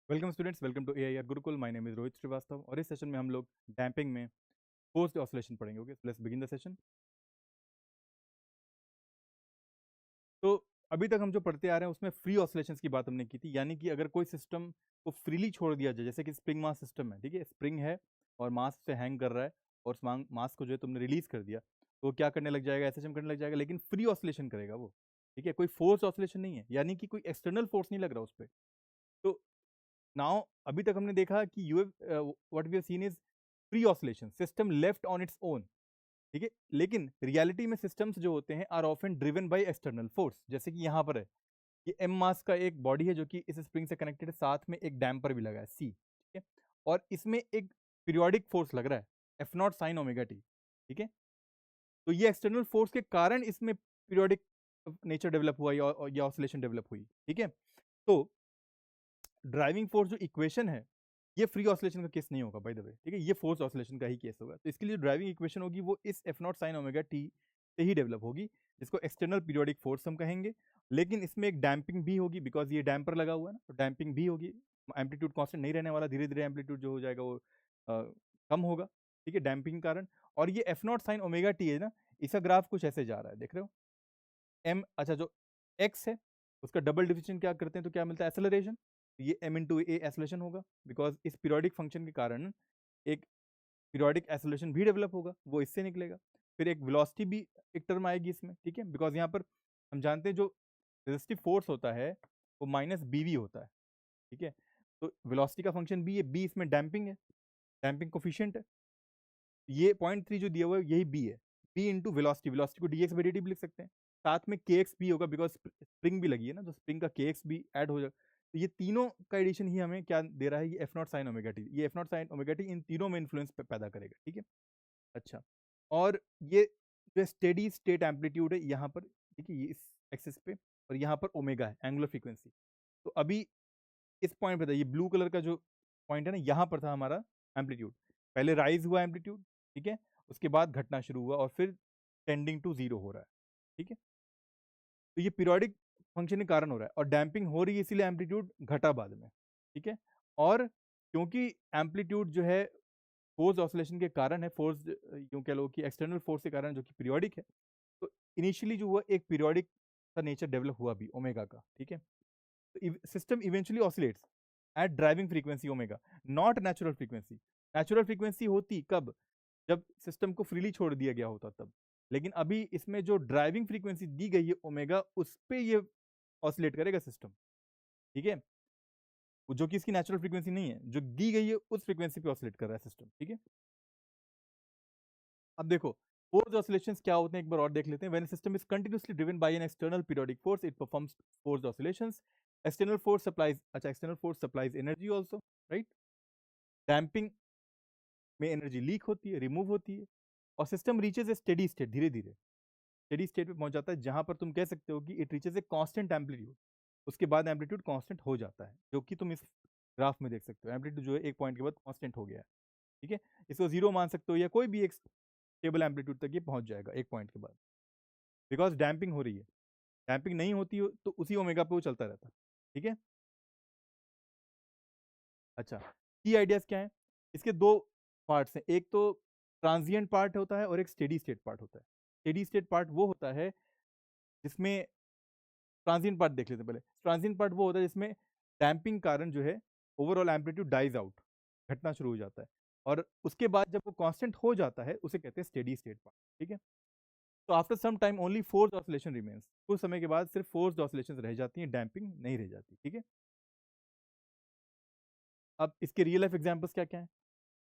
Welcome students, welcome to AIR Gurukul. My name is Rohit Srivastava और इस session में हम लोग डैम्पिंग में फोर्स्ड ऑसिलेशन पढ़ेंगे। Okay, let's begin the session. तो अभी तक हम जो पढ़ते आ रहे हैं उसमें फ्री ऑसिलेशंस की बात हमने की थी, यानी कि अगर कोई सिस्टम को फ्रीली छोड़ दिया जाए, जैसे कि स्प्रिंग मास सिस्टम है, ठीक है, स्प्रिंग है और मास से हैंग कर रहा है और उस मास को जो है तुमने रिलीज कर दिया, तो वो क्या करने लग जाएगा, एसएचएम करने लग जाएगा, लेकिन फ्री ऑसिलेशन करेगा वो। ठीक है, कोई फोर्स ऑसिलेशन नहीं है, यानी कि कोई एक्सटर्नल फोर्स नहीं लग रहा उस पर। तो नाउ अभी तक हमने देखा कि you what we have seen is free oscillation, system left on its own. ठीक है, लेकिन रियलिटी में सिस्टम्स जो होते हैं are often driven by external force. जैसे कि यहाँ पर है, ये एम मास का एक बॉडी है जो कि इस स्प्रिंग से कनेक्टेड है, साथ में एक डैम्पर भी लगा है सी। ठीक है, और इसमें एक पीरियोडिक फोर्स लग रहा है F naught sine omega T. ठीक है, तो ये एक्सटर्नल फोर्स के कारण इसमें पीरियोडिक नेचर डेवलप हुआ या ऑसिलेशन डेवलप हुई। ठीक है, तो ड्राइविंग फोर्स जो इक्वेशन है, ये फ्री ऑसिलेशन का केस नहीं होगा बाय द वे। ठीक है, ये फोर्स ऑसिलेशन का ही केस होगा। तो इसके लिए ड्राइविंग इक्वेशन होगी वो इस F naught sine omega T से ही डेवलप होगी, जिसको एक्सटर्नल पीरियोडिक फोर्स हम कहेंगे। लेकिन इसमें एक डैम्पिंग भी होगी, बिकॉज ये डैम्पर लगा हुआ है ना, तो डैम्पिंग भी होगी। एम्पलीट्यूड कांस्टेंट नहीं रहने वाला, धीरे धीरे एम्पलीट्यूड जो हो जाएगा वो कम होगा। ठीक है, डैम्पिंग के कारण। और ये F naught sine omega T है ना, इसका ग्राफ कुछ ऐसे जा रहा है, देख रहे हो। एम, अच्छा, जो एक्स है उसका डबल डिविजन क्या करते हैं तो क्या मिलता है, एक्सेलरेशन। ये एम इंटू ए एक्सेलरेशन होगा, बिकॉज इस पीरियोडिक फंक्शन के कारण एक पीरियोडिक एक्सेलरेशन भी डेवलप होगा, वो इससे निकलेगा। फिर एक वेलोसिटी भी एक टर्म आएगी इसमें। ठीक है, बिकॉज यहाँ पर हम जानते हैं जो रेजिस्टिव फोर्स होता है वो माइनस बी वी होता है। ठीक है, तो वेलोसिटी का फंक्शन बी है, बी इसमें डैम्पिंग है, डैम्पिंग कोफिशिएंट है। ये .3 जो दिया हुआ है यही बी है, बी इंटू वेलोसिटी, वेलोसिटी को D x by D T भी लिख सकते हैं। साथ में के एक्स भी होगा, बिकॉज स्प्रिंग भी लगी है ना, तो स्प्रिंग का के एक्स भी ऐड हो जाएगा। तो ये तीनों का एडिशन ही हमें क्या दे रहा है, ये F naught sine omega t. ये F naught sine omega t इन तीनों में इन्फ्लुएंस पैदा करेगा। ठीक है, अच्छा, और ये जो स्टेडी स्टेट एम्पलीट्यूड है यहाँ पर, ठीक है, ये इस एक्सिस पे, और यहाँ पर ओमेगा है एंगुलर फ्रीक्वेंसी। तो अभी इस पॉइंट पे था, ये ब्लू कलर का जो पॉइंट है ना, यहाँ पर था हमारा एम्पलीट्यूड। पहले राइज हुआ एम्पलीट्यूड, ठीक है, उसके बाद घटना शुरू हुआ और फिर टेंडिंग टू जीरो हो रहा है। ठीक है, तो ये पीरियोडिक फंक्शन के कारण हो रहा है और डैम्पिंग हो रही है, इसीलिए एम्पलीट्यूड घटा बाद में। ठीक है, और क्योंकि एम्पलीट्यूड जो है फोर्स ऑसिलेशन के कारण है, फोर्स यूं कह लो कि एक्सटर्नल फोर्स के कारण जो कि पीरियोडिक है, तो इनिशियली जो हुआ एक पीरियोडिक का नेचर डेवलप हुआ भी ओमेगा का। ठीक है, तो system eventually oscillates at driving frequency omega, not natural frequency. Natural frequency होती कब, जब सिस्टम को फ्रीली छोड़ दिया गया होता तब। लेकिन अभी इसमें जो ड्राइविंग फ्रीक्वेंसी दी गई है ओमेगा, उस पे ये ऑसिलेट करेगा सिस्टम। ठीक है, जो कि इसकी नेचुरल फ्रीक्वेंसी नहीं है, जो दी गई है उस फ्रीक्वेंसी पे ऑसिलेट कर रहा है सिस्टम। ठीक है, अब देखो फोर्स ऑसिलेशंस क्या होते हैं एक बार और देख लेते हैं। When system is continuously driven by an external periodic force it performs forced oscillations. External force supplies, अच्छा, external force supplies energy also, right. Damping में एनर्जी लीक होती है, रिमूव होती है, और system reaches a steady state, धीरे धीरे steady state पे पहुंच जाता है, जहां पर तुम कह सकते हो कि it reaches a constant amplitude. उसके बाद एम्पलीट्यूड कांस्टेंट हो जाता है, जो कि तुम इस ग्राफ में देख सकते हो। एम्पलीट्यूड जो है एक पॉइंट के बाद कांस्टेंट हो गया है। ठीक है, इसको जीरो मान सकते हो या कोई भी एक स्टेबल एम्पलीट्यूड तक ये पहुंच जाएगा एक पॉइंट के बाद, बिकॉज डैम्पिंग हो रही है। डैम्पिंग नहीं होती हो तो उसी ओमेगा पे वो चलता रहता। ठीक है, अच्छा, की आइडियाज क्या है, इसके दो पार्ट्स हैं, एक तो ट्रांजिएंट पार्ट होता है और एक स्टेडी स्टेट पार्ट होता है। स्टेडी स्टेट पार्ट वो होता है जिसमें, ट्रांजिएंट पार्ट देख लेते हैं पहले। ट्रांजिएंट पार्ट वो होता है जिसमें डैम्पिंग कारण जो है ओवरऑल एम्पलीट्यूड डाइज आउट, घटना शुरू हो जाता है, और उसके बाद जब वो कांस्टेंट हो जाता है उसे कहते हैं स्टेडी स्टेट पार्ट। ठीक है, तो after some time only force oscillation remains, कुछ समय के बाद सिर्फ फोर्स ऑसिलेशन रह जाती हैं, डैम्पिंग नहीं रह जाती। ठीक है, अब इसके रियल लाइफ एग्जांपल्स क्या क्या है।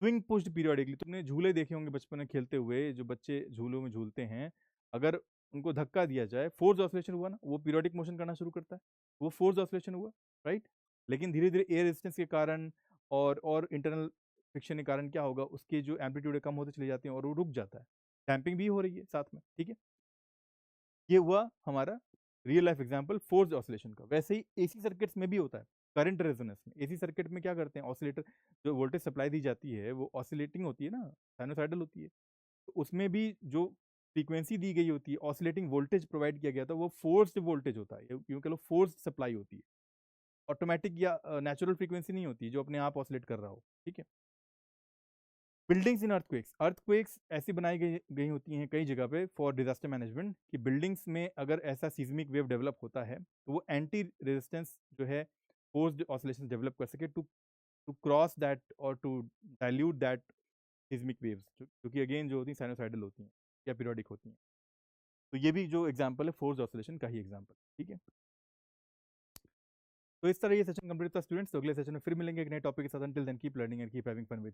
स्विंग पुश्ड पीरियोडिकली, तुमने झूले देखे होंगे बचपन में खेलते हुए, जो बच्चे झूलों में झूलते हैं, अगर उनको धक्का दिया जाए, फोर्स ऑसिलेशन हुआ ना, वो पीरियोडिक मोशन करना शुरू करता है, वो फोर्स ऑसिलेशन हुआ, राइट। लेकिन धीरे धीरे एयर रेजिस्टेंस के कारण और इंटरनल फ्रिक्शन के कारण क्या होगा, उसकी जो एम्पलीट्यूड कम होते चले जाते हैं और वो रुक जाता है, डैम्पिंग भी हो रही है साथ में। ठीक है, ये हुआ हमारा real life example force oscillation का। वैसे ही एसी सर्किट्स में भी होता है, करंट रेजोनेंस में। एसी सर्किट में क्या करते हैं, ऑसिलेटर, जो वोल्टेज सप्लाई दी जाती है वो ऑसिलेटिंग होती है ना, साइनोसाइडल होती है, तो उसमें भी जो फ्रीक्वेंसी दी गई होती है, ऑसिलेटिंग वोल्टेज प्रोवाइड किया गया था, वो फोर्स्ड वोल्टेज होता है, यूं कह लो फोर्स सप्लाई होती है। ऑटोमेटिक या नेचुरल फ्रीक्वेंसी नहीं होती जो अपने आप ऑसिलेट कर रहा हो, ठीक है। बिल्डिंग्स इन अर्थक्वेक्स, अर्थक्वेक्स ऐसी बनाई गई गई होती हैं कई जगह पे फॉर डिजास्टर मैनेजमेंट कि बिल्डिंग्स में अगर ऐसा सीज्मिक वेव डेवलप होता है तो वो एंटी रेजिस्टेंस जो है फोर्स्ड ऑसिलेशन डेवलप कर सके टू क्रॉस दैट और to dilute that seismic waves, जो कि अगेन जो होती हैं साइनोसाइडल होती हैं या पीरियोडिक होती हैं। तो ये भी जो एग्जाम्पल है फोर्स्ड ऑसिलेशन का ही एग्जाम्पल, ठीक है। तो इस तरह ये सेशन कंप्लीट था स्टूडेंट्स। तो अगले सेशन में फिर मिलेंगे एक नए टॉपिक के साथ। Until then keep learning and keep having fun with